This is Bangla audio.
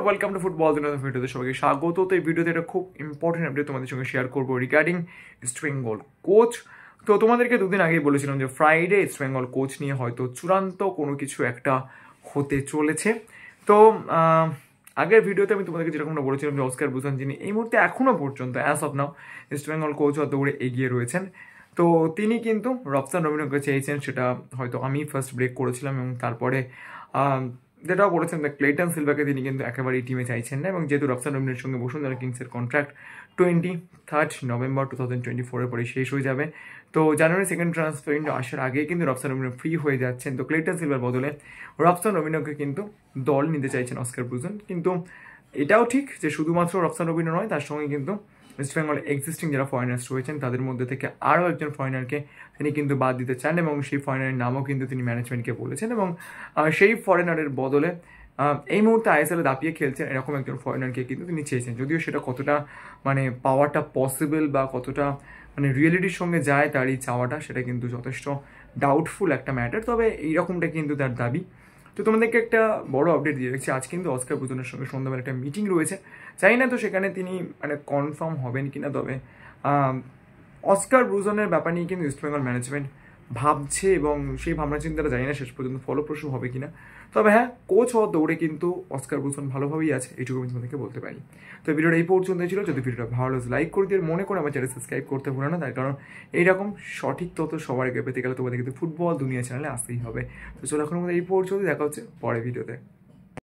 ওয়েলকাম টু ফুটবল দুনিয়া ভিডিওতে সবাইকে স্বাগত। তো এই ভিডিওতে একটা খুব ইম্পর্টেন্ট আপডেট তোমাদের সঙ্গে শেয়ার করবো রিগার্ডিং ইস্ট বেঙ্গল কোচ। তো তোমাদেরকে দুদিন আগেই বলেছিলাম যে ফ্রাইডে ইস্ট বেঙ্গল কোচ নিয়ে হয়তো চূড়ান্ত কোনো কিছু একটা হতে চলেছে। তো আগের ভিডিওতে আমি তোমাদেরকে যেরকমটা বলেছিলাম যে অস্কার বুসান যিনি এই মুহূর্তে এখনও পর্যন্ত as of now east Bengal coach দৌড়ে এগিয়ে রয়েছেন। তো তিনি কিন্তু রফসান রবিনকে চেয়েছেন, সেটা হয়তো আমি ফার্স্ট ব্রেক করেছিলাম এবং তারপরে যেটাও বলেছেন ক্লেটন সিলভাকে তিনি কিন্তু একেবারেই টিমে চাইছেন না। এবং যেহেতু রফসান রবিনের সঙ্গে বসুন্ধরা কিংসের কন্ট্রাক্ট 23 নভেম্বর 2024 পরে শেষ হয়ে যাবে, তো জানুয়ারি সেকেন্ড ট্রান্সফার উইন্ডো আসার আগেই কিন্তু রফসান রবিন ফ্রি হয়ে যাচ্ছেন। তো ক্লেটন সিলভার বদলে রফসান রবিনকে কিন্তু দল নিতে চাইছেন অস্কার ব্রুজন। কিন্তু এটাও ঠিক যে শুধুমাত্র রফসান রবিন নয়, তার সঙ্গে কিন্তু ইস্ট বেঙ্গল এক্সিস্টিং যারা ফরেনার্স রয়েছেন তাদের মধ্যে থেকে আরও একজন ফরেনারকে তিনি কিন্তু বাদ দিতে চান এবং সেই ফরেনারের নামও কিন্তু তিনি ম্যানেজমেন্টকে বলেছেন। এবং সেই ফরেনারের বদলে এই মুহূর্তে আইএসএলে দাপিয়ে খেলছেন এরকম একজন ফরেনারকে কিন্তু তিনি চেয়েছেন। যদিও সেটা কতটা পাওয়াটা পসিবল বা কতটা রিয়েলিটির সঙ্গে যায় তার এই চাওয়াটা, সেটা কিন্তু যথেষ্ট ডাউটফুল একটা ম্যাটার। তবে এইরকমটা কিন্তু তার দাবি। তো তোমাদেরকে একটা বড় আপডেট দিয়ে রাখছি, আজ কিন্তু অস্কার ব্রুজনের সঙ্গে সন্ধ্যাবেলা একটা মিটিং রয়েছে। চাই না তো সেখানে তিনি কনফার্ম হবেন কিনা, তবে অস্কার ব্রুজনের ব্যাপার নিয়ে কিন্তু ইস্ট বেঙ্গল ম্যানেজমেন্ট ভাবছে এবং সেই ভাবনা চিন্তাটা জানি না শেষ পর্যন্ত ফলপ্রসূ হবে কিনা। তবে হ্যাঁ, কোচ হওয়ার দৌড়ে কিন্তু অস্কার ব্রুজন ভালোভাবেই আছে, এইটুকু আমি তোমাদেরকে বলতে পারি। তো ভিডিওটা এই পর্যন্ত ছিল। যদি ভিডিওটা ভালো লাগে লাইক করে দিয়ে মনে করে আমার চ্যানেল সাবস্ক্রাইব করতে ভুলো না, তার কারণ এইরকম সঠিক তথ্য সবার আগে পেতে গেলে তোমাদের কিন্তু ফুটবল দুনিয়া চ্যানেলে আসতেই হবে। তো চলো এখন আমাদের এই পর্যন্ত, দেখা হচ্ছে পরের ভিডিওতে।